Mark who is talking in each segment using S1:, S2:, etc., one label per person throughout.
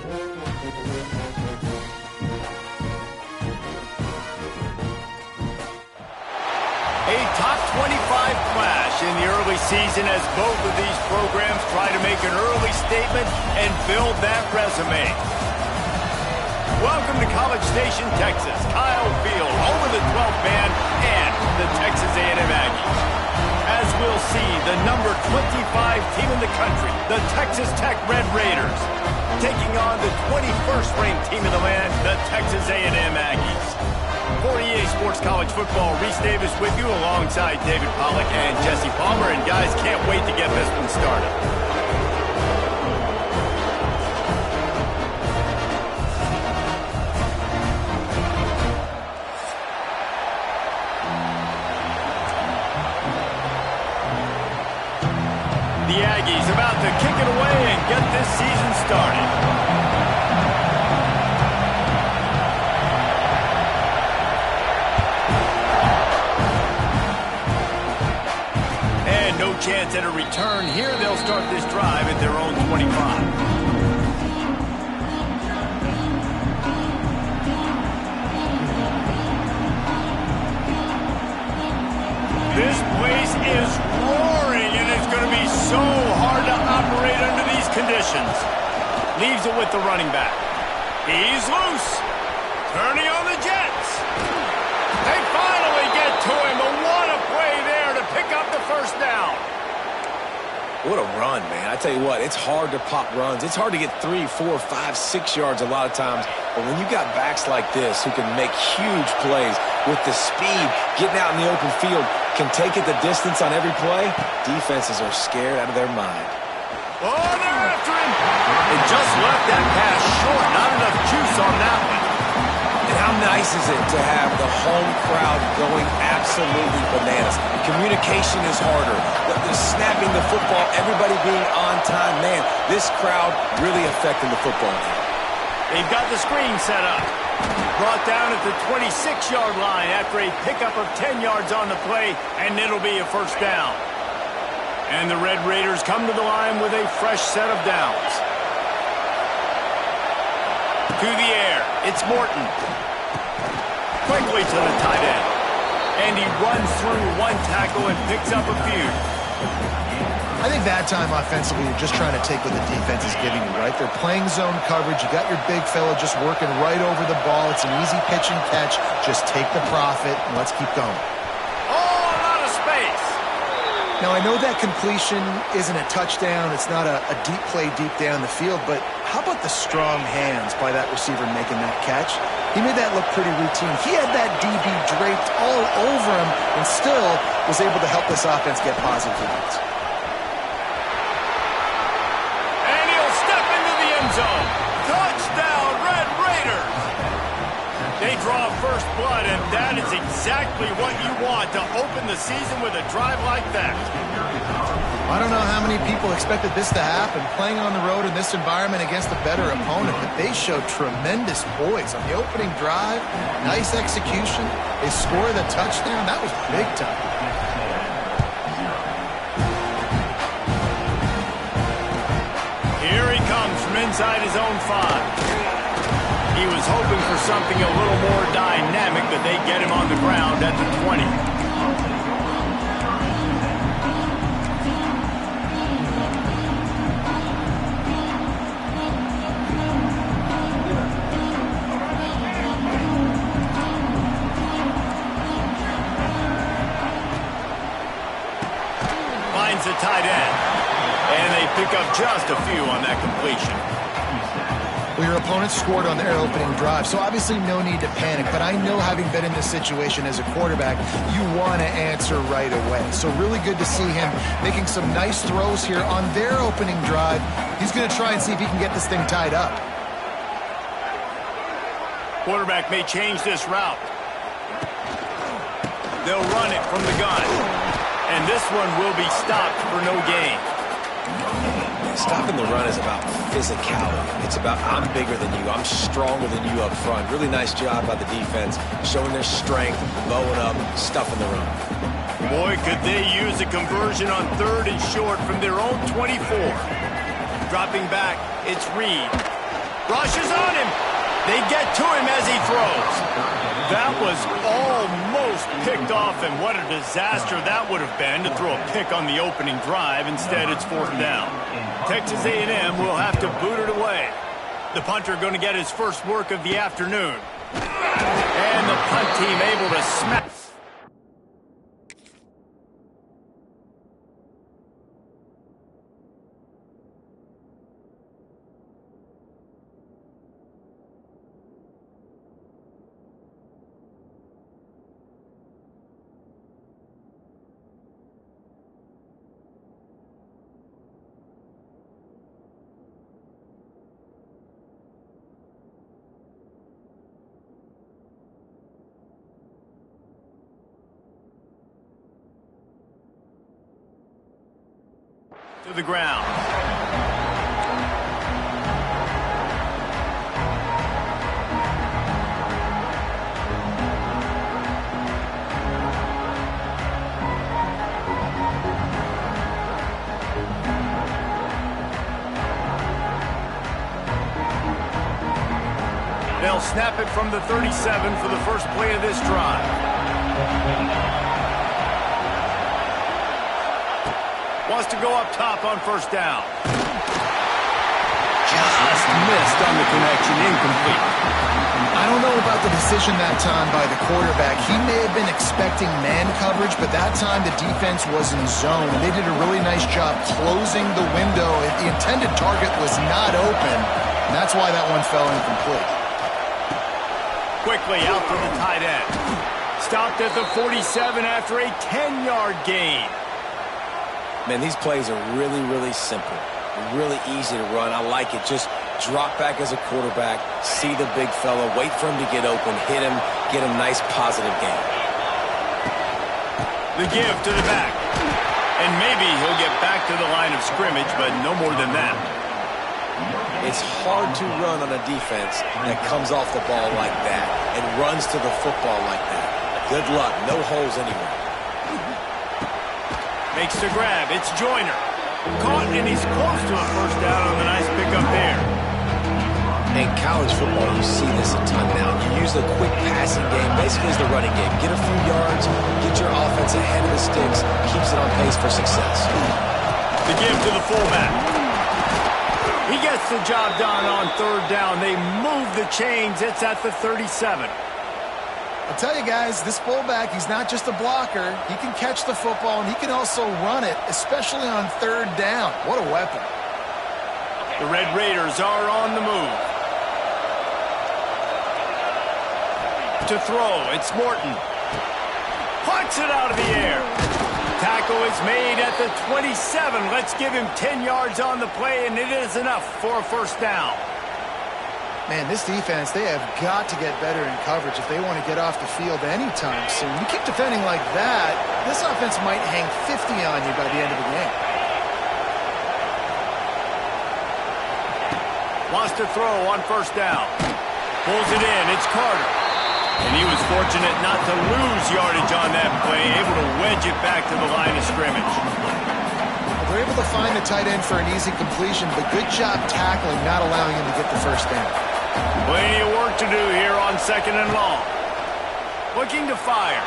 S1: A top 25 clash in the early season as both of these programs try to make an early statement and build that resume. Welcome to College Station, Texas. Kyle Field, home of the 12th man and the Texas A&M Aggies. As we'll see, the number 25 team in the country, the Texas Tech Red Raiders, taking on the 21st ranked team in the land, the Texas A&M Aggies. For EA Sports College Football, Reese Davis with you alongside David Pollack and Jesse Palmer. And guys, can't wait to get this one started. The Aggies about to kick it away and get this season started. No chance at a return. Here they'll start this drive at their own 25. This place is roaring, and it's going to be so hard to operate under these conditions. Leaves it with the running back. He's loose. Turning on the Jets. They finally get to him, but what a play there to pick up the first down.
S2: What a run, man. I tell you what, it's hard to pop runs. It's hard to get 3, 4, 5, 6 yards a lot of times. But when you got backs like this who can make huge plays with the speed, getting out in the open field, can take it the distance on every play, defenses are scared out of their mind.
S1: Oh, they're after him. They just left that pass short. Not enough juice on that one.
S2: And how nice is it to have the home crowd going absolutely bananas? Communication is harder. The snapping the football, everybody being on time. Man, this crowd really affecting the football game.
S1: They've got the screen set up. Brought down at the 26-yard line after a pickup of 10 yards on the play, and it'll be a first down. And the Red Raiders come to the line with a fresh set of downs. To the air, it's Morton. Quickly to the tight end. And he runs through one tackle and picks up a few.
S3: I think that time offensively, you're just trying to take what the defense is giving you, right? They're playing zone coverage. You got your big fella just working right over the ball. It's an easy pitch and catch. Just take the profit and let's keep going.
S1: Oh, a lot of space.
S3: Now, I know that completion isn't a touchdown. It's not a deep play deep down the field, but how about the strong hands by that receiver making that catch? He made that look pretty routine. He had that DB draped all over him and still was able to help this offense get positive yards.
S1: And he'll step into the end zone. Touchdown, Red Raiders. They draw first blood, and that is exactly what you want to open the season with a drive like that.
S3: I don't know how many people expected this to happen, playing on the road in this environment against a better opponent, but they showed tremendous poise on the opening drive. Nice execution. They score the touchdown. That was big time.
S1: Here he comes from inside his own 5. He was hoping for something a little more dynamic, but they get him on the ground at the 20. Finds the tight end. And they pick up just a few on that completion.
S3: Well, your opponent scored on their opening drive, so obviously no need to panic. But I know, having been in this situation as a quarterback, you want to answer right away. So really good to see him making some nice throws here on their opening drive. He's going to try and see if he can get this thing tied up.
S1: Quarterback may change this route. They'll run it from the gun. And this one will be stopped for no gain.
S2: Stopping the run is about physicality. It's about, I'm bigger than you. I'm stronger than you up front. Really nice job by the defense, showing their strength, bowing up, stuffing the run.
S1: Boy, could they use a conversion on 3rd and short from their own 24. Dropping back, it's Reed. Rushes on him. They get to him as he throws. That was almost picked off, and what a disaster that would have been to throw a pick on the opening drive. Instead, it's 4th down. Texas A&M will have to boot it away. The punter going to get his first work of the afternoon. And the punt team able to smack. To the ground. They'll snap it from the 37 for the first play of this drive. Wants to go up top on 1st down. Just missed on the connection, incomplete.
S3: I don't know about the decision that time by the quarterback. He may have been expecting man coverage, but that time the defense was in zone, and they did a really nice job closing the window. The intended target was not open, and that's why that one fell incomplete.
S1: Quickly out to the tight end. Stopped at the 47 after a 10-yard gain.
S2: Man, these plays are really, really simple. Really easy to run. I like it. Just drop back as a quarterback, see the big fella, wait for him to get open, hit him, get a nice positive gain.
S1: The give to the back. And maybe he'll get back to the line of scrimmage, but no more than that.
S2: It's hard to run on a defense that comes off the ball like that and runs to the football like that. Good luck. No holes anywhere.
S1: Makes the grab. It's Joyner. Caught, and he's close to a 1st down on the nice pickup there.
S2: In college football, you see this a ton now. You use the quick passing game, basically as the running game. Get a few yards, get your offense ahead of the sticks, keeps it on pace for success.
S1: The give to the fullback. He gets the job done on 3rd down. They move the chains. It's at the 37.
S3: I'll tell you guys, this fullback, he's not just a blocker. He can catch the football, and he can also run it, especially on 3rd down. What a weapon.
S1: The Red Raiders are on the move. To throw, it's Morton. Punts it out of the air. Tackle is made at the 27. Let's give him 10 yards on the play, and it is enough for a 1st down.
S3: Man, this defense, they have got to get better in coverage if they want to get off the field anytime soon. You keep defending like that, this offense might hang 50 on you by the end of the game.
S1: Wants to throw on 1st down. Pulls it in. It's Carter. And he was fortunate not to lose yardage on that play, able to wedge it back to the line of scrimmage.
S3: They're able to find the tight end for an easy completion, but good job tackling, not allowing him to get the 1st down.
S1: Plenty of work to do here on 2nd and long. Looking to fire.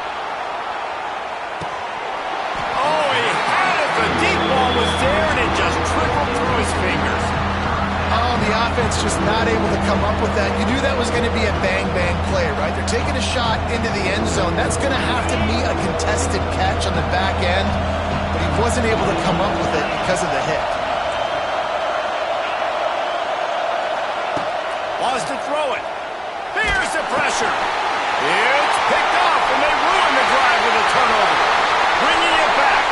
S1: Oh, he had it. The deep ball was there, and it just trickled through his fingers.
S3: Oh, the offense just not able to come up with that. You knew that was going to be a bang-bang play, right? They're taking a shot into the end zone. That's going to have to meet a contested catch on the back end, but he wasn't able to come up with it because of the hit.
S1: Wants to throw it. Here's the pressure. It's picked off, and they ruin the drive with a turnover. Bringing it back.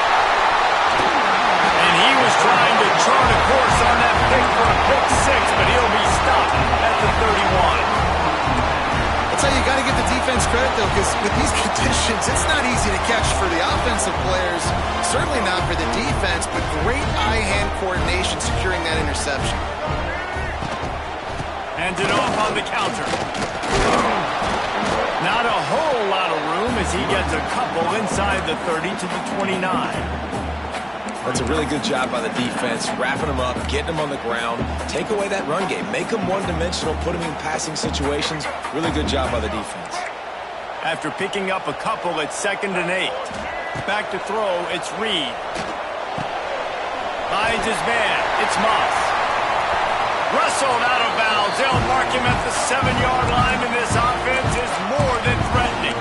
S1: And he was trying to chart a course on that pick for a pick 6, but he'll be stopped at the 31.
S3: I'll tell you, you got to give the defense credit, though, because with these conditions, it's not easy to catch for the offensive players, certainly not for the defense, but great eye-hand coordination securing that interception.
S1: Hands it off on the counter. Not a whole lot of room as he gets a couple inside the 30 to the 29.
S2: That's a really good job by the defense, wrapping them up, getting them on the ground, take away that run game, make them one-dimensional, put them in passing situations. Really good job by the defense.
S1: After picking up a couple, it's 2nd and 8. Back to throw, it's Reed. Finds his man, it's Moss. Wrestled out of bounds. They'll mark him at the 7-yard line, and this offense is more than threatening.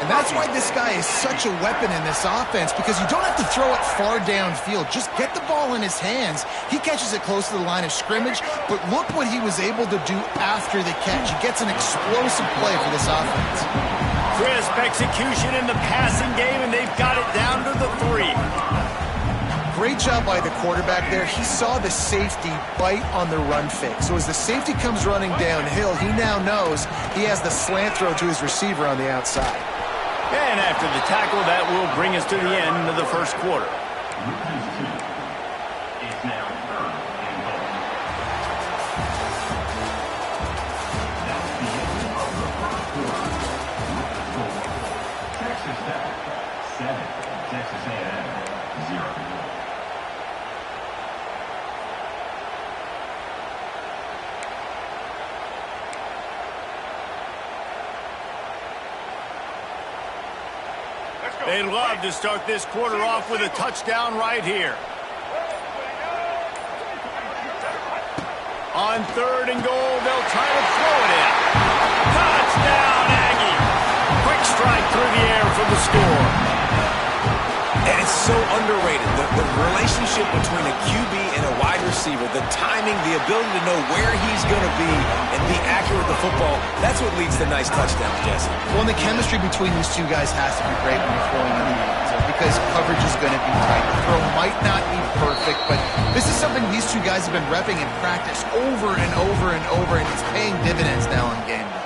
S3: And that's why this guy is such a weapon in this offense, because you don't have to throw it far downfield. Just get the ball in his hands. He catches it close to the line of scrimmage, but look what he was able to do after the catch. He gets an explosive play for this offense.
S1: Crisp execution in the passing game, and they've got it down to the 3.
S3: Great job by the quarterback there. He saw the safety bite on the run fake. So as the safety comes running downhill, he now knows he has the slant throw to his receiver on the outside.
S1: And after the tackle, that will bring us to the end of the first quarter.
S4: Texas Tech 7, Texas A&M 0.
S1: They'd love to start this quarter off with a touchdown right here. On 3rd and goal, they'll try to throw it in. Touchdown, Aggie! Quick strike through the air for the score.
S2: And it's so underrated. The relationship between a QB and a wide receiver, the timing, the ability to know where he's going to be and be accurate with the football, that's what leads to nice touchdowns, Jesse.
S3: Well, and the chemistry between these two guys has to be great when you're throwing in the end zone, because coverage is going to be tight. The throw might not be perfect, but this is something these two guys have been repping in practice over and over and over, and it's paying dividends now on game day.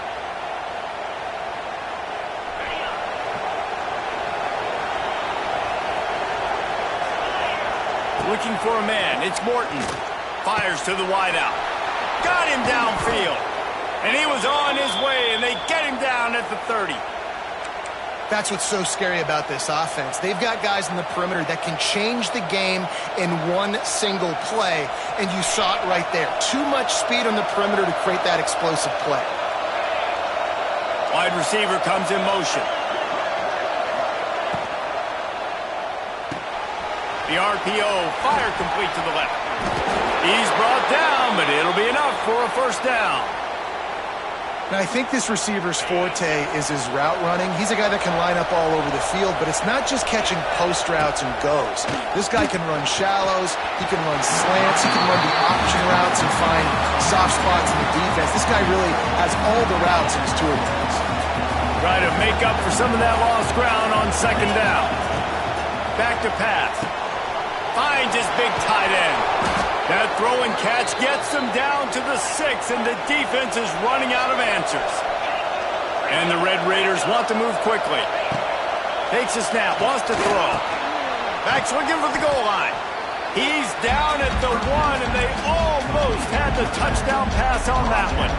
S1: Looking for a man. It's Morton. Fires to the wideout. Got him downfield. And he was on his way, and they get him down at the 30.
S3: That's what's so scary about this offense. They've got guys in the perimeter that can change the game in one single play, and you saw it right there. Too much speed on the perimeter to create that explosive play.
S1: Wide receiver comes in motion. The RPO, fire complete to the left. He's brought down, but it'll be enough for a first down.
S3: Now, I think this receiver's forte is his route running. He's a guy that can line up all over the field, but it's not just catching post routes and goes. This guy can run shallows, he can run slants, he can run the option routes and find soft spots in the defense. This guy really has all the routes in his toolbox.
S1: Try to make up for some of that lost ground on 2nd down. Back to pass. Finds his big tight end. That throw and catch gets them down to the 6, and the defense is running out of answers. And the Red Raiders want to move quickly. Takes a snap, wants to throw. Back's looking for the goal line. He's down at the 1, and they almost had the touchdown pass on that one.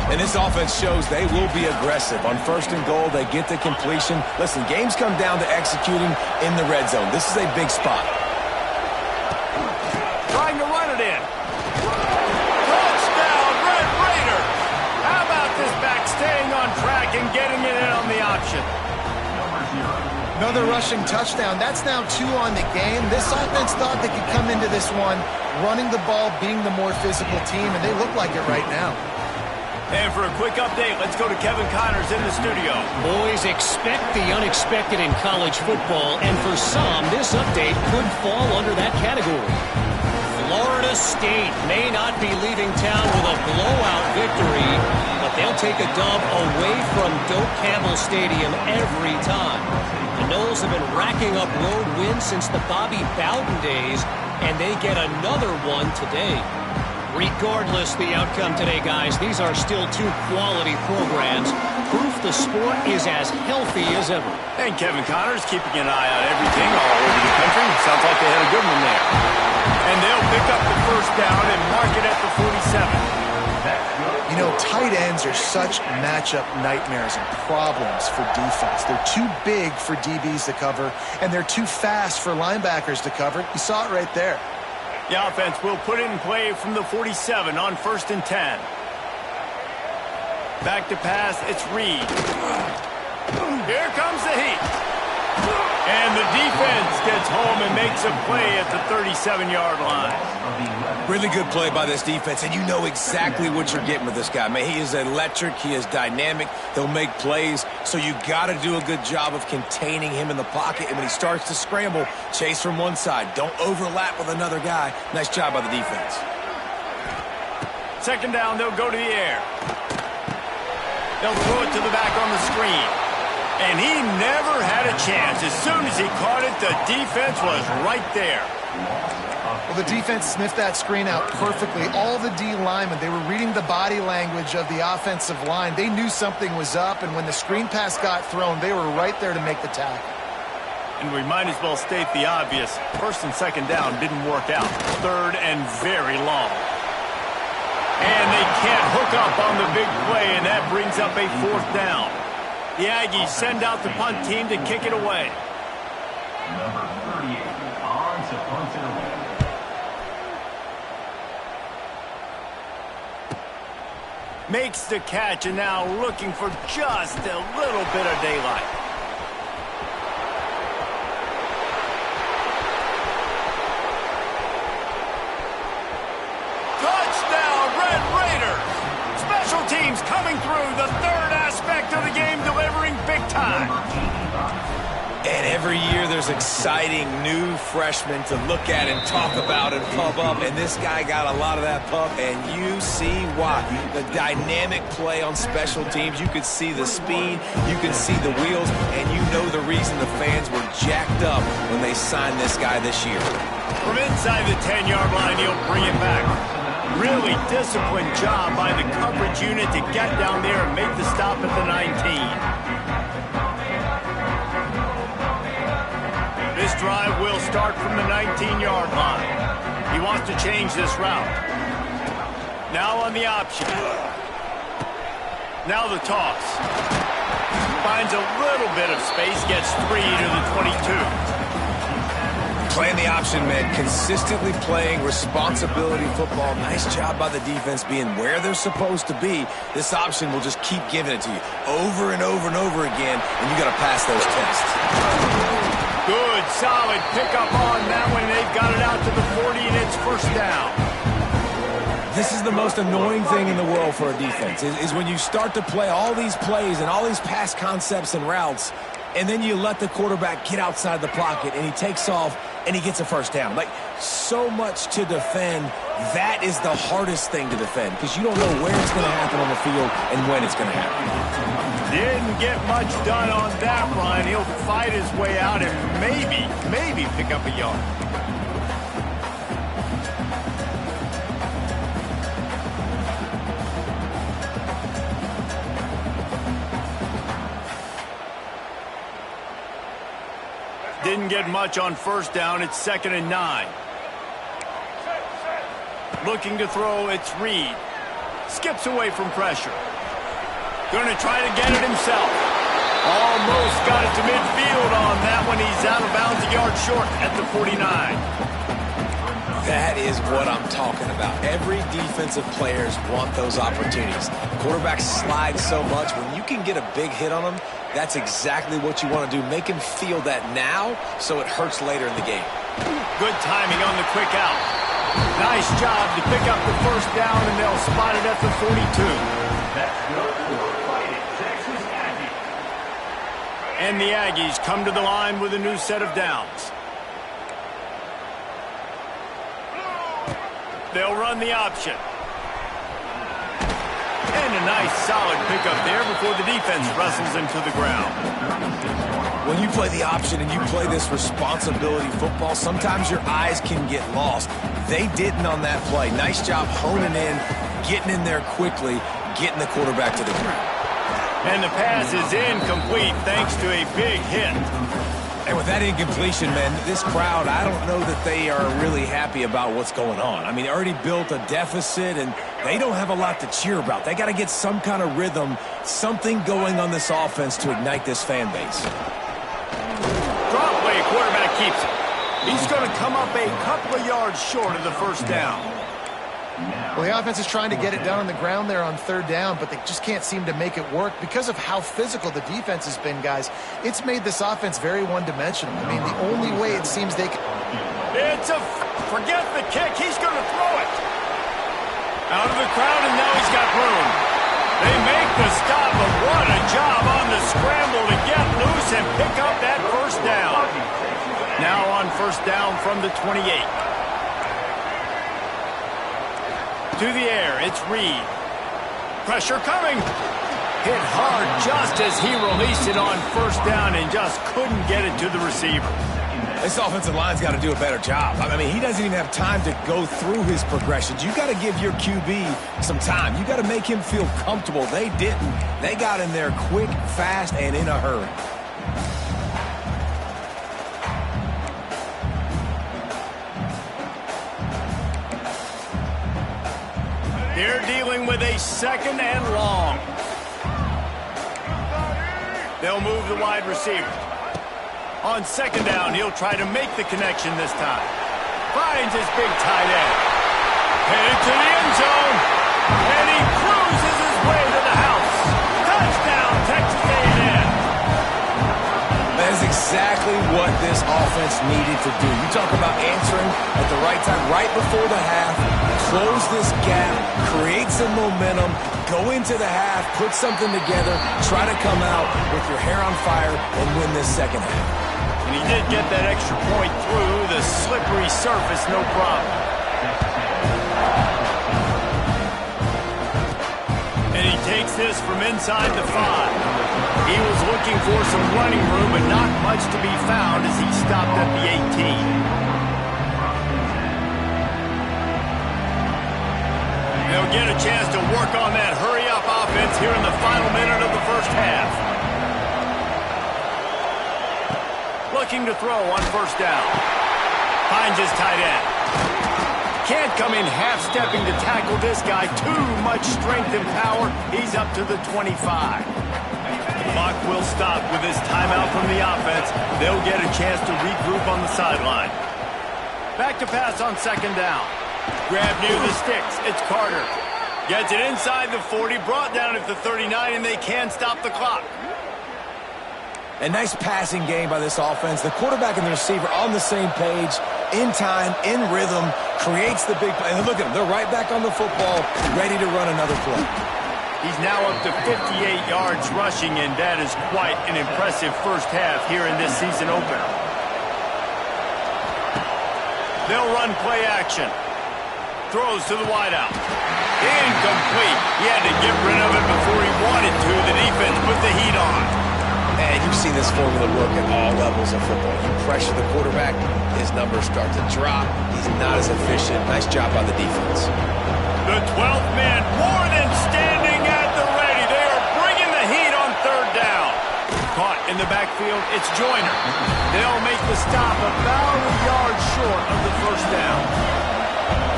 S2: And this offense shows they will be aggressive. On 1st and goal, they get the completion. Listen, games come down to executing in the red zone. This is a big spot.
S1: Trying to run it in. Touchdown, Red Raiders! How about this back staying on track and getting it in on the option?
S3: Another rushing touchdown. That's now 2 on the game. This offense thought they could come into this one running the ball, being the more physical team, and they look like it right now.
S1: And for a quick update, let's go to Kevin Connors in the studio.
S5: Boys, expect the unexpected in college football, and for some, this update could fall under that category. Florida State may not be leaving town with a blowout victory, but they'll take a dub away from Doak Campbell Stadium every time. The Noles have been racking up road wins since the Bobby Bowden days, and they get another one today. Regardless the outcome today, guys, these are still 2 quality programs. Proof the sport is as healthy as ever.
S1: And Kevin Connors keeping an eye on everything all over the country. Sounds like they had a good one there. And they'll pick up the first down and mark it at the 47.
S3: You know, tight ends lines are such matchup nightmares and problems for defense. They're too big for DBs to cover, and they're too fast for linebackers to cover. You saw it right there.
S1: The offense will put it in play from the 47 on 1st and 10. Back to pass, it's Reed. Here comes the heat. And the defense gets home and makes a play at the 37-yard line.
S2: Really good play by this defense, and you know exactly what you're getting with this guy. Man, he is electric. He is dynamic. He'll make plays, so you got to do a good job of containing him in the pocket. And when he starts to scramble, chase from one side. Don't overlap with another guy. Nice job by the defense.
S1: 2nd down, they'll go to the air. They'll throw it to the back on the screen. And he never had a chance. As soon as he caught it, the defense was right there.
S3: Well, the defense sniffed that screen out perfectly. All the D linemen, they were reading the body language of the offensive line. They knew something was up, and when the screen pass got thrown, they were right there to make the tackle.
S1: And we might as well state the obvious. 1st and 2nd down didn't work out. 3rd and very long. And they can't hook up on the big play, and that brings up a 4th down. The Aggies send out the punt team to kick it away.
S4: Number 38 on to punt it away.
S1: Makes the catch and now looking for just a little bit of daylight. Touchdown, Red Raiders! Special teams coming through, the 3rd aspect of the game, delivering big time.
S2: And every year there's exciting new freshmen to look at and talk about and pump up. And this guy got a lot of that pump, and you see why. The dynamic play on special teams. You could see the speed. You could see the wheels. And you know the reason the fans were jacked up when they signed this guy this year.
S1: From inside the 10-yard line, he'll bring it back. Really disciplined job by the coverage unit to get down there and make the stop at the 19. This drive will start from the 19-yard line. He wants to change this route. Now on the option. Now the toss. Finds a little bit of space, gets 3 to the 22.
S2: Playing the option, man. Consistently playing responsibility football. Nice job by the defense being where they're supposed to be. This option will just keep giving it to you over and over and over again, and you got to pass those tests.
S1: Good, solid pickup on that one. They've got it out to the 40, and it's 1st down.
S2: This is the most annoying thing in the world for a defense, is when you start to play all these plays and all these pass concepts and routes, and then you let the quarterback get outside the pocket, and he takes off, and he gets a 1st down. Like, so much to defend. That is the hardest thing to defend, because you don't know where it's going to happen on the field and when it's going to happen.
S1: Didn't get much done on that run. He'll fight his way out and maybe pick up a yard. Didn't get much on 1st down. It's 2nd and 9. Looking to throw, it's Reed. Skips away from pressure. Going to try to get it himself. Almost got it to midfield on that one. He's out of bounds, a yard short at the 49.
S2: That is what I'm talking about. Every defensive players want those opportunities. Quarterbacks slide so much. When you can get a big hit on them, that's exactly what you want to do. Make him feel that now so it hurts later in the game.
S1: Good timing on the quick out. Nice job to pick up the 1st down, and they'll spot it at the 42.
S4: That's good for Fighting Texas Aggies.
S1: And the Aggies come to the line with a new set of downs. They'll run the option. And a nice solid pickup there before the defense wrestles into the ground.
S2: When you play the option and you play this responsibility football, sometimes your eyes can get lost. They didn't on that play. Nice job honing in, getting in there quickly, getting the quarterback to the ground.
S1: And the pass is incomplete thanks to a big hit.
S2: And with that incompletion, man, this crowd, I don't know that they are really happy about what's going on. I mean, they already built a deficit, and they don't have a lot to cheer about. They got to get some kind of rhythm, something going on this offense to ignite this fan base.
S1: Drop play, quarterback keeps it. He's going to come up a couple of yards short of the first down.
S3: Well, the offense is trying to get it done on the ground there on third down, but they just can't seem to make it work because of how physical the defense has been, guys. It's made this offense very one-dimensional. I mean, the only way it seems they can...
S1: Forget the kick. He's going to throw it. Out of the crowd, and now he's got room. They make the stop, but what a job on the scramble to get loose and pick up that first down. Now on first down from the 28. To the air, it's Reed. Pressure coming. Hit hard just as he released it on first down and just couldn't get it to the receiver.
S2: This offensive line's got to do a better job. I mean, he doesn't even have time to go through his progressions. You got to give your QB some time. You got to make him feel comfortable. They didn't. They got in there quick, fast, and in a hurry.
S1: They're dealing with a second and long. They'll move the wide receiver. On second down, he'll try to make the connection this time. Finds his big tight end. Headed to the end zone. And he cruises his way to the house. Touchdown, Texas A&M.
S2: That is exactly what this offense needed to do. You talk about answering at the right time, right before the half, close this gap, create some momentum, go into the half, put something together, try to come out with your hair on fire and win this second half.
S1: And he did get that extra point through the slippery surface, no problem. And he takes this from inside the 5. He was looking for some running room, but not much to be found as he stopped at the 18. They'll get a chance to work on that hurry-up offense here in the final minute of the first half. Looking to throw on first down. Finds his tight end. Can't come in half-stepping to tackle this guy. Too much strength and power. He's up to the 25. Clock will stop with this timeout from the offense. They'll get a chance to regroup on the sideline. Back to pass on second down. Grab near the sticks. It's Carter. Gets it inside the 40, brought down at the 39, and they can't stop the clock.
S2: A nice passing game by this offense. The quarterback and the receiver on the same page, in time, in rhythm, creates the big play. And look at them. They're right back on the football, ready to run another play.
S1: He's now up to 58 yards rushing, and that is quite an impressive first half here in this season opener. They'll run play action. Throws to the wideout. Incomplete. He had to get rid of it before he wanted to. The defense put the heat on.
S2: And you've seen this formula work at all levels of football. You pressure the quarterback, his numbers start to drop. He's not as efficient. Nice job by the defense.
S1: The 12th man more than standing at the ready. They are bringing the heat on third down. Caught in the backfield, it's Joyner. They'll make the stop about a yard short of the first down.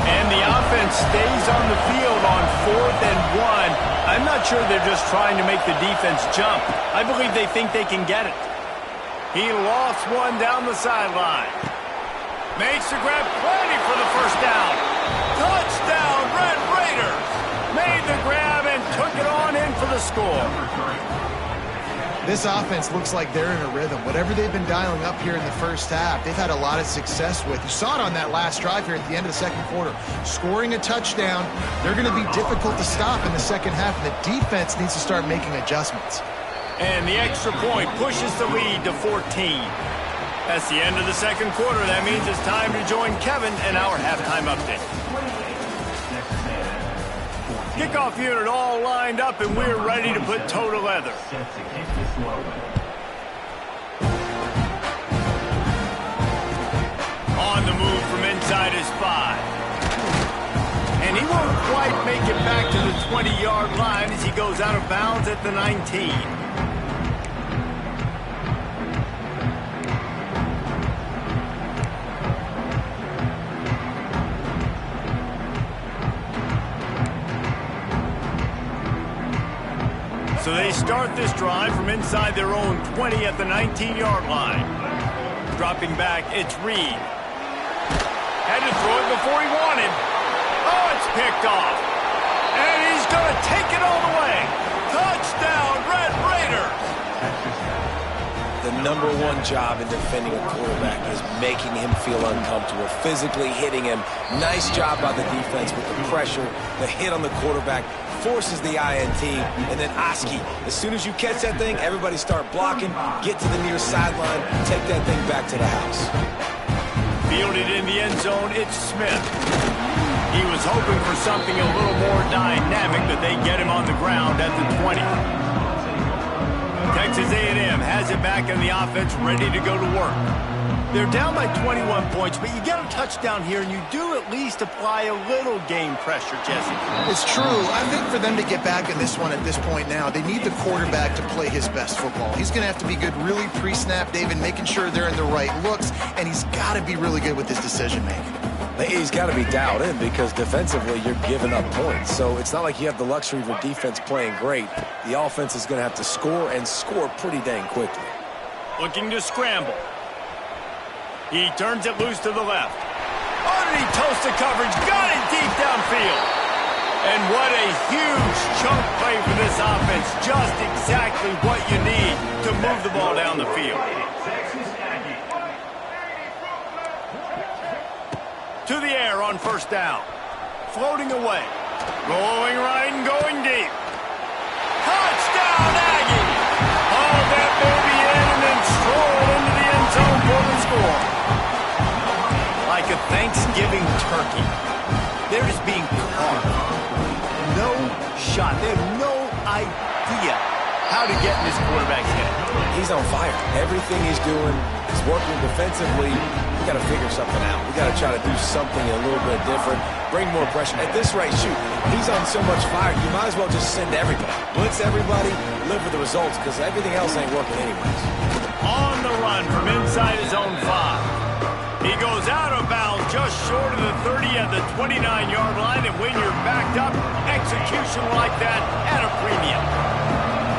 S1: And the offense stays on the field on 4th and 1. I'm not sure they're just trying to make the defense jump. I believe they think they can get it. He lost one down the sideline. Makes the grab, plenty for the first down. Touchdown, Red Raiders. Made the grab and took it on in for the score.
S3: This offense looks like they're in a rhythm. Whatever they've been dialing up here in the first half, they've had a lot of success with. You saw it on that last drive here at the end of the second quarter. Scoring a touchdown, they're going to be difficult to stop in the second half, and the defense needs to start making adjustments.
S1: And the extra point pushes the lead to 14. That's the end of the second quarter. That means it's time to join Kevin in our halftime update. Kickoff unit all lined up, and we're ready to put toe to leather. On the move from inside his 5. And he won't quite make it back to the 20-yard line as he goes out of bounds at the 19. So they start this drive from inside their own 20 at the 19-yard line. Dropping back, it's Reed. Had to throw it before he wanted. Oh, it's picked off. And he's going to take it all the way. Touchdown, Red Raiders.
S2: The number one job in defending a quarterback is making him feel uncomfortable, physically hitting him. Nice job by the defense with the pressure, the hit on the quarterback, forces the INT, and then Oski. As soon as you catch that thing, everybody start blocking, get to the near sideline, take that thing back to the house.
S1: Fielded in the end zone, it's Smith. He was hoping for something a little more dynamic, but they get him on the ground at the 20. Texas A&M has it back in the offense, ready to go to work. They're down by 21 points, but you get a touchdown here, and you do at least apply a little game pressure, Jesse.
S3: It's true. I think for them to get back in this one at this point now, they need the quarterback to play his best football. He's going to have to be good really pre-snap, David, making sure they're in the right looks, and he's got to be really good with his decision-making.
S2: He's got to be dialed in because defensively you're giving up points. So it's not like you have the luxury of your defense playing great. The offense is going to have to score and score pretty dang quickly.
S1: Looking to scramble. He turns it loose to the left. Underneath toast the coverage. Got it deep downfield. And what a huge chunk play for this offense. Just exactly what you need to move the ball down the field. To the air on first down. Floating away. Rolling right and going deep. Touchdown, Aggie! Haul that baby in and then stroll into the end zone for the score. Like a Thanksgiving turkey. They're just being carved. No shot. They have no idea how to get in this quarterback's head.
S2: He's on fire. Everything he's doing is working defensively. We got to figure something out. We got to try to do something a little bit different. Bring more pressure. At this rate, shoot, he's on so much fire, you might as well just send everybody. Blitz everybody, live with the results, because everything else ain't working anyways.
S1: On the run from inside his own 5. He goes out of bounds just short of the 30 at the 29-yard line, and when you're backed up, execution like that at a premium.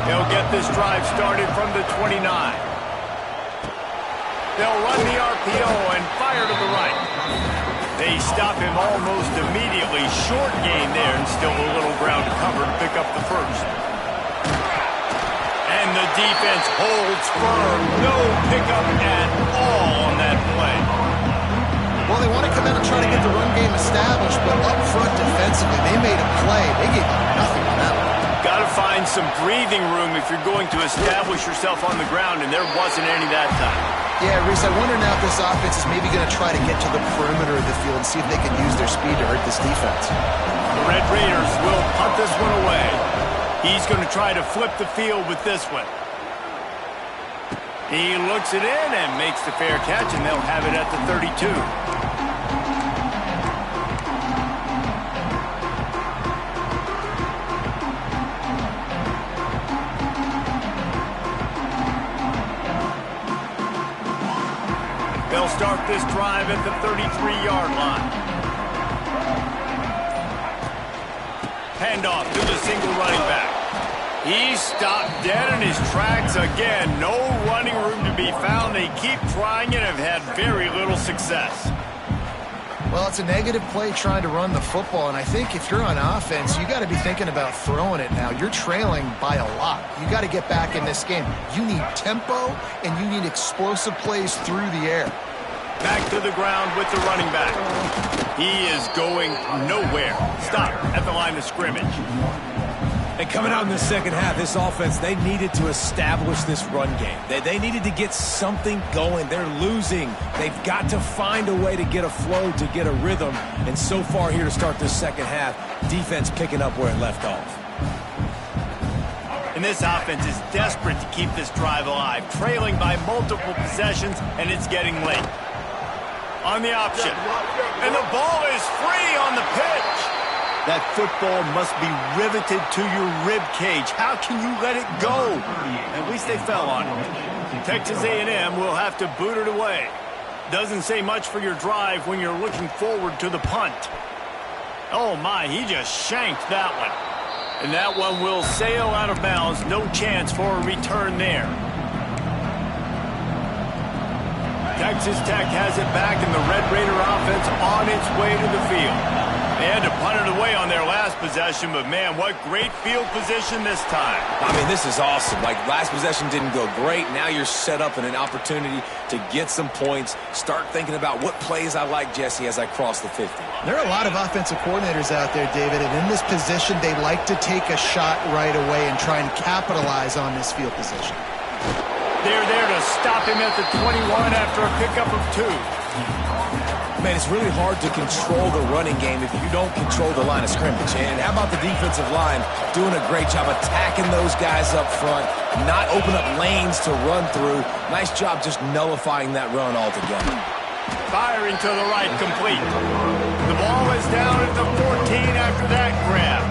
S1: They'll get this drive started from the 29. They'll run the RPO and fire to the right. They stop him almost immediately. Short gain there and still a little ground to cover to pick up the first. And the defense holds firm. No pickup at all on that play.
S3: Well, they want to come in and try to get the run game established, but up front defensively, they made a play. They gave up nothing on that one.
S1: Got to find some breathing room if you're going to establish yourself on the ground, and there wasn't any that time.
S3: Yeah, Reese, I wonder now if this offense is maybe going to try to get to the perimeter of the field and see if they can use their speed to hurt this defense.
S1: The Red Raiders will punt this one away. He's going to try to flip the field with this one. He looks it in and makes the fair catch, and they'll have it at the 32. They'll start this drive at the 33-yard line. Handoff to the single running back. He's stopped dead in his tracks again. No running room to be found. They keep trying it and have had very little success.
S3: Well, it's a negative play trying to run the football, and I think if you're on offense, you got to be thinking about throwing it now. You're trailing by a lot. You got to get back in this game. You need tempo, and you need explosive plays through the air.
S1: Back to the ground with the running back. He is going nowhere. Stop at the line of scrimmage.
S2: And coming out in the second half, this offense, they needed to establish this run game. They needed to get something going. They're losing. They've got to find a way to get a flow, to get a rhythm. And so far here to start this second half, defense picking up where it left off.
S1: And this offense is desperate to keep this drive alive, trailing by multiple possessions, and it's getting late. On the option. And the ball is free on the pitch. That football must be riveted to your rib cage. How can you let it go? At least they fell on it. Texas A&M will have to boot it away. Doesn't say much for your drive when you're looking forward to the punt. Oh my, he just shanked that one. And that one will sail out of bounds. No chance for a return there. Texas Tech has it back, and the Red Raider offense on its way to the field. They had to punt it away on their last possession, but man, what great field position this time.
S2: I mean, this is awesome. Like, last possession didn't go great. Now you're set up in an opportunity to get some points. Start thinking about what plays I like, Jesse, as I cross the 50.
S3: There are a lot of offensive coordinators out there, David, and in this position, they like to take a shot right away and try and capitalize on this field position.
S1: They're there to stop him at the 21 after a pickup of 2.
S2: Man, it's really hard to control the running game if you don't control the line of scrimmage. And how about the defensive line doing a great job attacking those guys up front, not open up lanes to run through. Nice job just nullifying that run altogether.
S1: Firing to the right, complete. The ball is down at the 14 after that grab.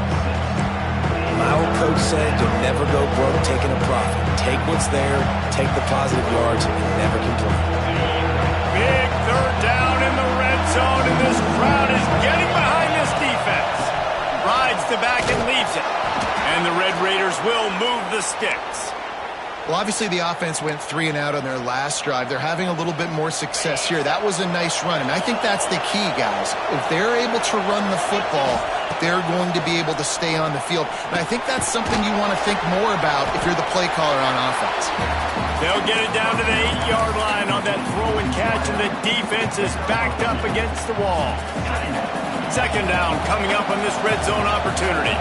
S2: My old coach said you'll never go broke taking a profit. Take what's there, take the positive yards, and never complain.
S1: Big third down in the red zone, and this crowd is getting behind this defense. Rides the back and leaves it. And the Red Raiders will move the sticks.
S3: Well, obviously the offense went 3 and out on their last drive. They're having a little bit more success here. That was a nice run, and I think that's the key, guys. If they're able to run the football, they're going to be able to stay on the field. And I think that's something you want to think more about if you're the play caller on offense.
S1: They'll get it down to the 8-yard line on that throw and catch, and the defense is backed up against the wall. Second down coming up on this red zone opportunity.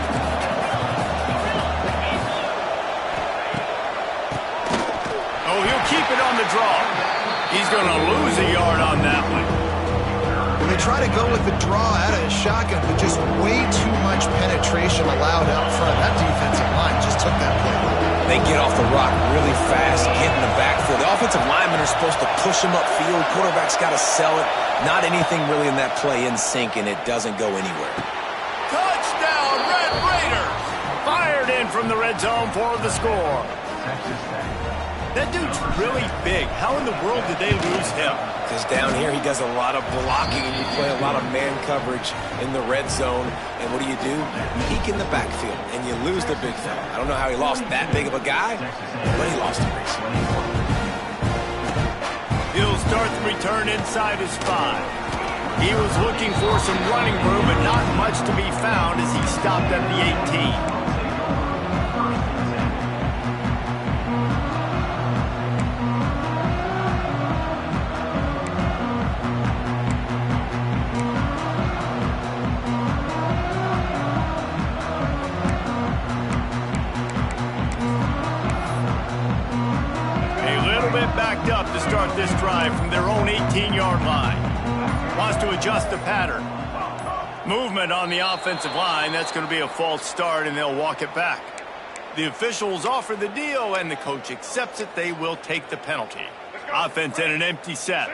S1: Oh, he'll keep it on the draw. He's going to lose a yard on that one.
S3: When they try to go with the draw out of the shotgun, but just way too much penetration allowed out front. That defensive line just took that play.
S2: They get off the rock really fast, get in the backfield. The offensive linemen are supposed to push them upfield. Quarterback's got to sell it. Not anything really in that play in sync, and it doesn't go anywhere.
S1: Touchdown, Red Raiders! Fired in from the red zone for the score. That dude's really big. How in the world did they lose him?
S2: Because down here he does a lot of blocking, and you play a lot of man coverage in the red zone. And what do? You peek in the backfield, and you lose the big fella. I don't know how he lost that big of a guy, but he lost him recently.
S1: He'll start the return inside his 5. He was looking for some running room, but not much to be found as he stopped at the 18. Backed up to start this drive from their own 18-yard line. Wants to adjust the pattern. Movement on the offensive line. That's going to be a false start, and they'll walk it back. The officials offer the deal, and the coach accepts it. They will take the penalty. Offense in an empty set.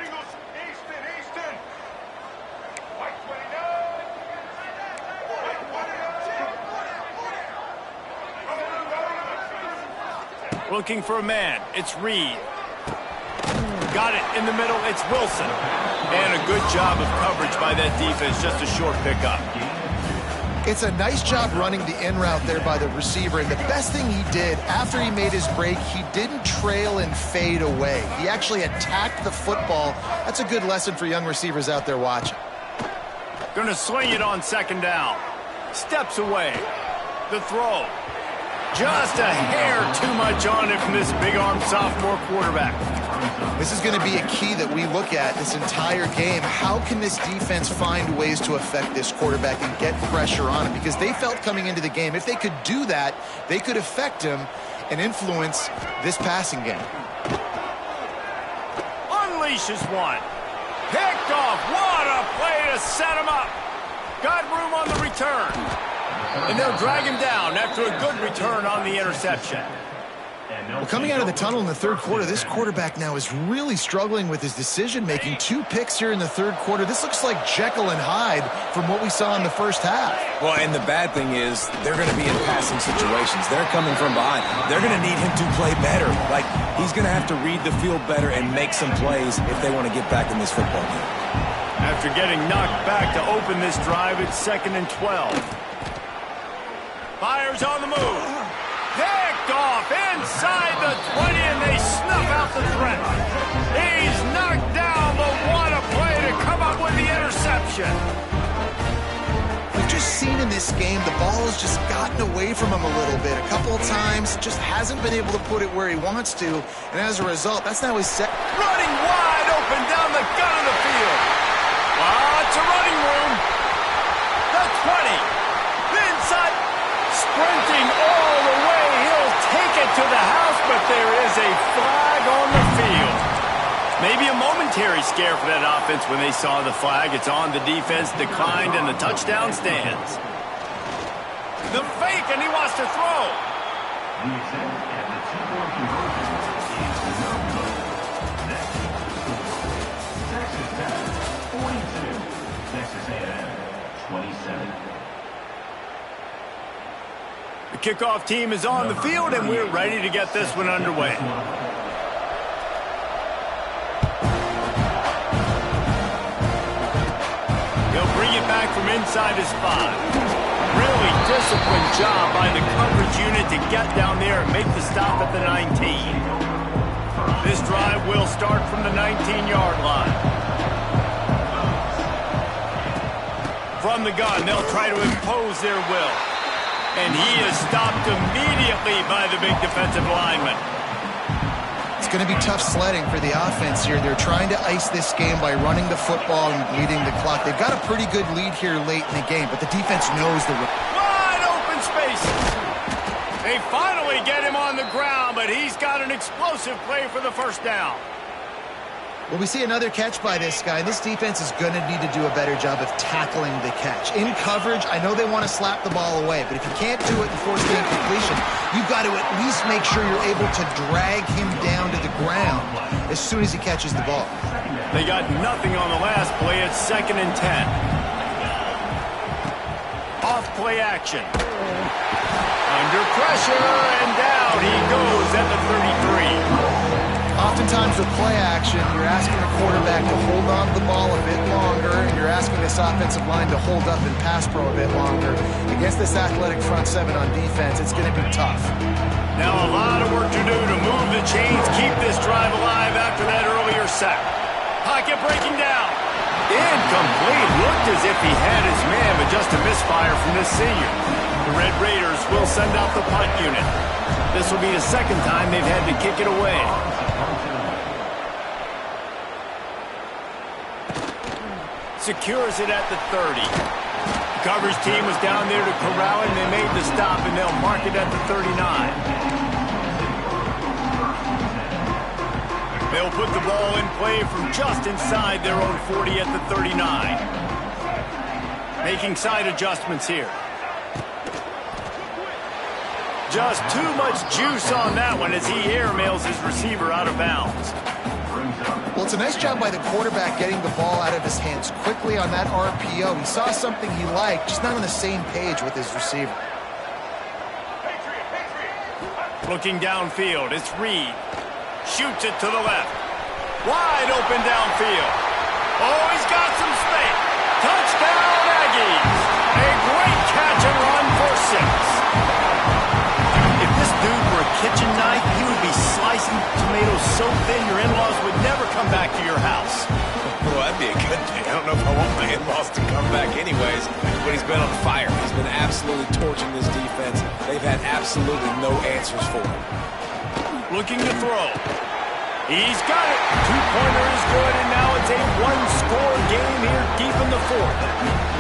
S1: Looking for a man. It's Reed. Got it in the middle. It's Wilson. And a good job of coverage by that defense. Just a short pickup.
S3: It's a nice job running the in route there by the receiver. And the best thing he did after he made his break, he didn't trail and fade away. He actually attacked the football. That's a good lesson for young receivers out there watching.
S1: Going to swing it on second down. Steps away. The throw. Just a hair too much on it from this big-armed sophomore quarterback.
S3: This is going to be a key that we look at this entire game. How can this defense find ways to affect this quarterback and get pressure on him? Because they felt coming into the game, if they could do that, they could affect him and influence this passing game.
S1: Unleashes one. Picked off. What a play to set him up. Got room on the return. And they'll drag him down after a good return on the interception.
S3: Well, coming out of the tunnel in the third quarter, this quarterback now is really struggling with his decision-making. 2 picks here in the third quarter. This looks like Jekyll and Hyde from what we saw in the first half.
S2: Well, and the bad thing is they're going to be in passing situations. They're coming from behind. They're going to need him to play better. Like, he's going to have to read the field better and make some plays if they want to get back in this football game.
S1: After getting knocked back to open this drive, it's 2nd and 12. Fires on the move. Picked off inside the 20, and they snuff out the threat. He's knocked down, but what a play to come up with the interception.
S3: We've just seen in this game the ball has just gotten away from him a little bit. A couple of times, just hasn't been able to put it where he wants to, and as a result, that's now his set.
S1: Running wide open down the gut of the field. Lots of running room. The 20. The inside. Sprinting all the way. He'll take it to the house, but there is a flag on the field. Maybe a momentary scare for that offense when they saw the flag. It's on. The defense declined, and the touchdown stands. The fake, and he wants to throw.
S4: The attempt at the two-point conversion is no good. Next, Texas Tech, 42. Texas A&M, 27.
S1: The kickoff team is on the field, and we're ready to get this one underway. He'll bring it back from inside his 5. Really disciplined job by the coverage unit to get down there and make the stop at the 19. This drive will start from the 19-yard line. From the gun, they'll try to impose their will. And he is stopped immediately by the big defensive lineman.
S3: It's going to be tough sledding for the offense here. They're trying to ice this game by running the football and leading the clock. They've got a pretty good lead here late in the game, but the defense knows the...
S1: Wide open spaces. They finally get him on the ground, but he's got an explosive play for the first down.
S3: Well, we see another catch by this guy. This defense is going to need to do a better job of tackling the catch. In coverage, I know they want to slap the ball away, but if you can't do it and force the incompletion, you've got to at least make sure you're able to drag him down to the ground as soon as he catches the ball.
S1: They got nothing on the last play. It's 2nd and 10. Off play action. Under pressure, and down he goes at the 33.
S3: Oftentimes with play action, you're asking the quarterback to hold on to the ball a bit longer, and you're asking this offensive line to hold up and pass pro a bit longer. Against this athletic front 7 on defense, it's going to be tough.
S1: Now a lot of work to do to move the chains, keep this drive alive after that earlier sack. Pocket breaking down. Incomplete. Looked as if he had his man, but just a misfire from this senior. The Red Raiders will send out the punt unit. This will be the second time they've had to kick it away. Secures it at the 30. The coverage team was down there to corral him. They made the stop, and they'll mark it at the 39. They'll put the ball in play from just inside their own 40 at the 39. Making side adjustments here. Just too much juice on that one as he airmails his receiver out of bounds.
S3: Well, it's a nice job by the quarterback getting the ball out of his hands quickly on that RPO. He saw something he liked, just not on the same page with his receiver.
S1: Looking downfield, it's Reed. Shoots it to the left. Wide open downfield. Oh, he's got some space. Touchdown, Aggies. A great catch and run for 6. If this dude were a kitchen knife, he would be slicing tomatoes so thin your in-laws would never come back to your house.
S2: Well, that'd be a good thing. I don't know if I want my in-laws to come back anyways, but he's been on fire. He's been absolutely torching this defense. They've had absolutely no answers for him.
S1: Looking to throw. He's got it. Two-pointer is good, and now it's a one-score game here deep in the 4th.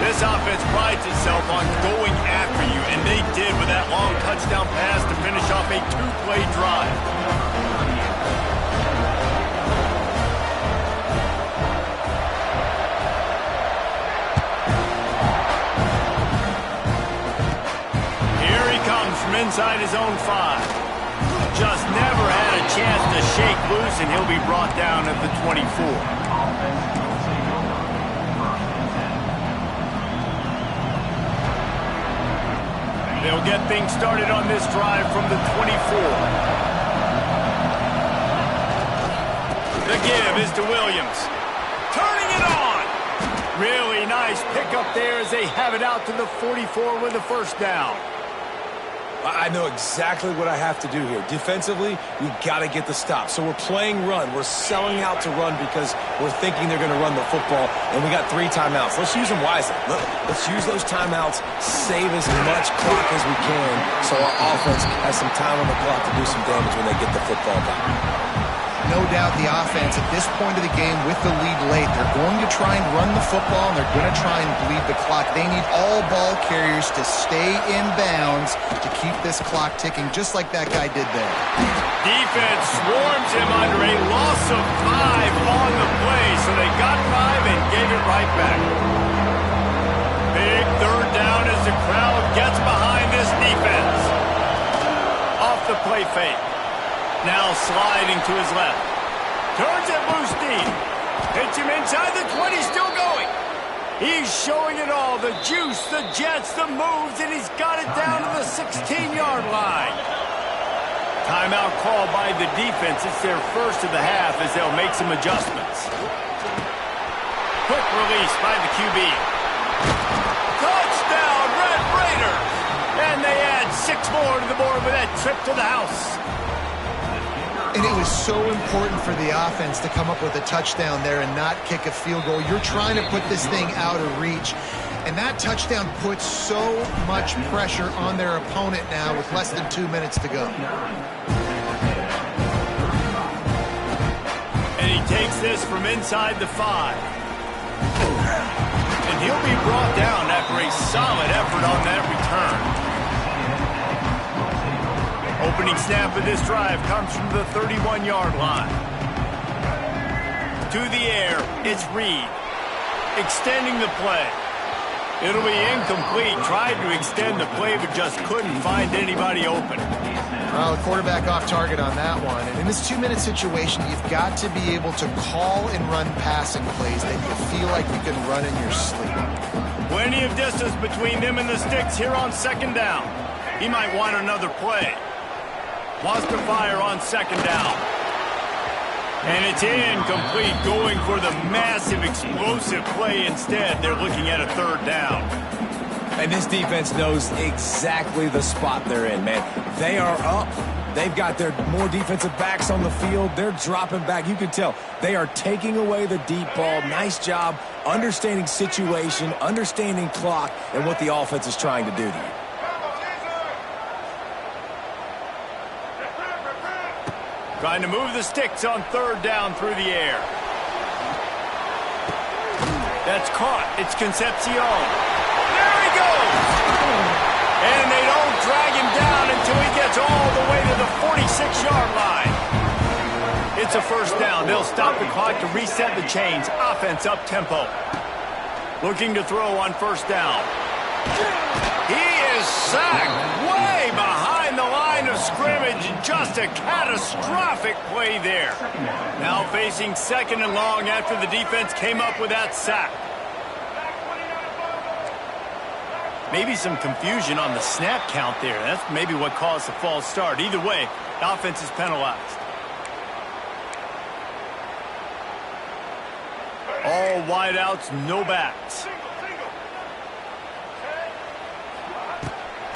S1: This offense prides itself on going after you, and they did with that long touchdown pass to finish off a 2-play drive. Here he comes from inside his own 5. Just never had a chance to shake loose, and he'll be brought down at the 24. They'll get things started on this drive from the 24. The give is to Williams. Turning it on. Really nice pickup there as they have it out to the 44 with the first down.
S2: I know exactly what I have to do here. Defensively, we got to get the stop. So we're playing run. We're selling out to run because we're thinking they're going to run the football, and we got 3 timeouts. Let's use them wisely. Let's use those timeouts, save as much clock as we can so our offense has some time on the clock to do some damage when they get the football back.
S3: No doubt the offense at this point of the game with the lead late, they're going to try and run the football, and they're going to try and bleed the clock. They need all ball carriers to stay in bounds to keep this clock ticking, just like that guy did there.
S1: Defense swarms him under a loss of 5 on the play, so they got 5 and gave it right back. Big third down as the crowd gets behind this defense. Off the play fake. Now sliding to his left. Turns it loose deep. Hits him inside the 20, still going. He's showing it all. The juice, the jets, the moves, and he's got it down to the 16-yard line. Timeout call by the defense. It's their first of the half as they'll make some adjustments. Quick release by the QB. Touchdown, Red Raiders! And they add 6 more to the board with that trip to the house.
S3: And it was so important for the offense to come up with a touchdown there and not kick a field goal. You're trying to put this thing out of reach. And that touchdown puts so much pressure on their opponent now with less than 2 minutes to go.
S1: And he takes this from inside the 5. And he'll be brought down after a solid effort on that return. Opening snap of this drive comes from the 31-yard line. To the air, it's Reed. Extending the play. It'll be incomplete. Tried to extend the play, but just couldn't find anybody open.
S3: Well, the quarterback off target on that one. And in this 2-minute situation, you've got to be able to call and run passing plays that you feel like you can run in your sleep.
S1: Plenty of distance between them and the sticks here on 2nd down. He might want another play. Wants to fire on 2nd down. And it's incomplete, going for the massive explosive play instead. They're looking at a 3rd down.
S2: And this defense knows exactly the spot they're in, man. They are up. They've got their more defensive backs on the field. They're dropping back. You can tell they are taking away the deep ball. Nice job understanding situation, understanding clock, and what the offense is trying to do to you.
S1: Trying to move the sticks on 3rd down through the air. That's caught. It's Concepcion. There he goes! And they don't drag him down until he gets all the way to the 46-yard line. It's a 1st down. They'll stop the clock to reset the chains. Offense up tempo. Looking to throw on 1st down. He is sacked way behind the line of scrimmage. Just a catastrophic play there. Now facing 2nd and long after the defense came up with that sack. Maybe some confusion on the snap count there. That's maybe what caused the false start. Either way, the offense is penalized. All wideouts, no backs.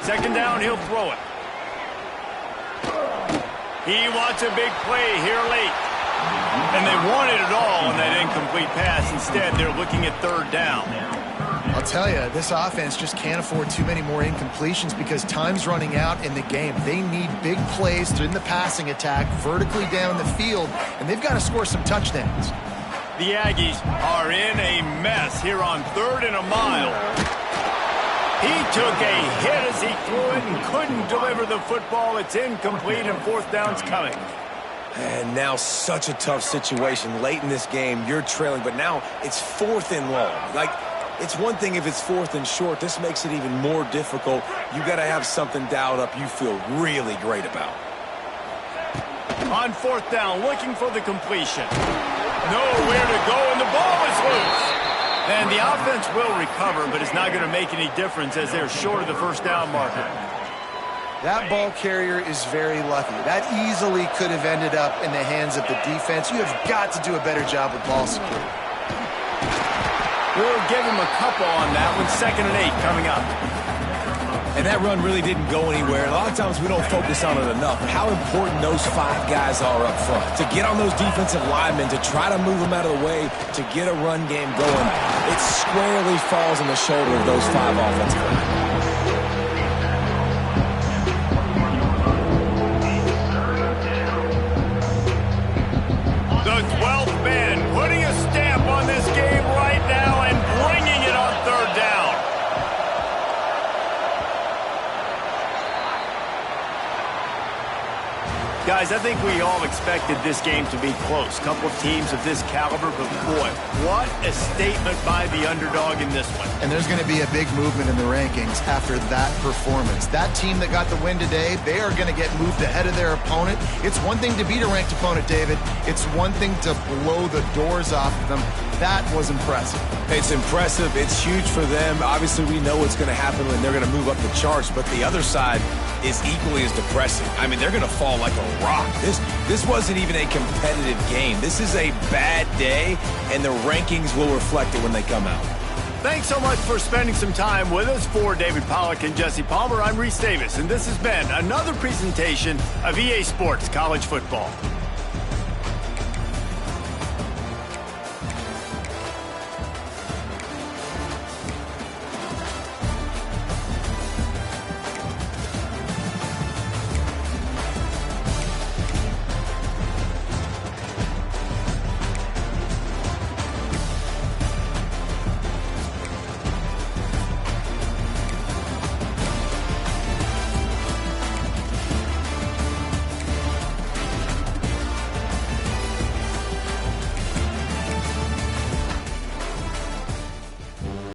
S1: 2nd down, he'll throw it. He wants a big play here late. And they wanted it all on that incomplete pass. Instead, they're looking at 3rd down.
S3: I'll tell you, this offense just can't afford too many more incompletions because time's running out in the game. They need big plays in the passing attack, vertically down the field, and they've got to score some touchdowns.
S1: The Aggies are in a mess here on 3rd and a mile. He took a hit as he threw it and couldn't deliver the football. It's incomplete and 4th down's coming.
S2: And now such a tough situation. Late in this game, you're trailing, but now it's 4th and long. Like, it's one thing if it's 4th and short. This makes it even more difficult. You got to have something dialed up you feel really great about.
S1: On 4th down, looking for the completion. Nowhere to go, and the ball is loose. And the offense will recover, but it's not going to make any difference as they're short of the 1st down marker.
S3: That ball carrier is very lucky. That easily could have ended up in the hands of the defense. You have got to do a better job with ball security.
S1: We'll give him a couple on that one. 2nd and 8 coming up.
S2: And that run really didn't go anywhere. A lot of times we don't focus on it enough, but how important those 5 guys are up front. To get on those defensive linemen, to try to move them out of the way, to get a run game going, it squarely falls on the shoulder of those 5 offensive linemen.
S1: The 12th man putting a stamp on this game right now and bringing it on 3rd down. Guys, I think we all expected this game to be close. Couple of teams of this caliber, but boy, what a statement by the underdog in this one.
S3: And there's going to be a big movement in the rankings after that performance. That team that got the win today, they are going to get moved ahead of their opponent. It's one thing to beat a ranked opponent, David. It's one thing to blow the doors off of them. That was impressive.
S2: It's impressive. It's huge for them. Obviously, we know what's going to happen when they're going to move up the charts, but the other side is equally as depressing. I mean, they're going to fall like a rock. This wasn't even a competitive game. This is a bad day, and the rankings will reflect it when they come out.
S1: Thanks so much for spending some time with us. For David Pollack and Jesse Palmer, I'm Reese Davis, and this has been another presentation of EA Sports College Football.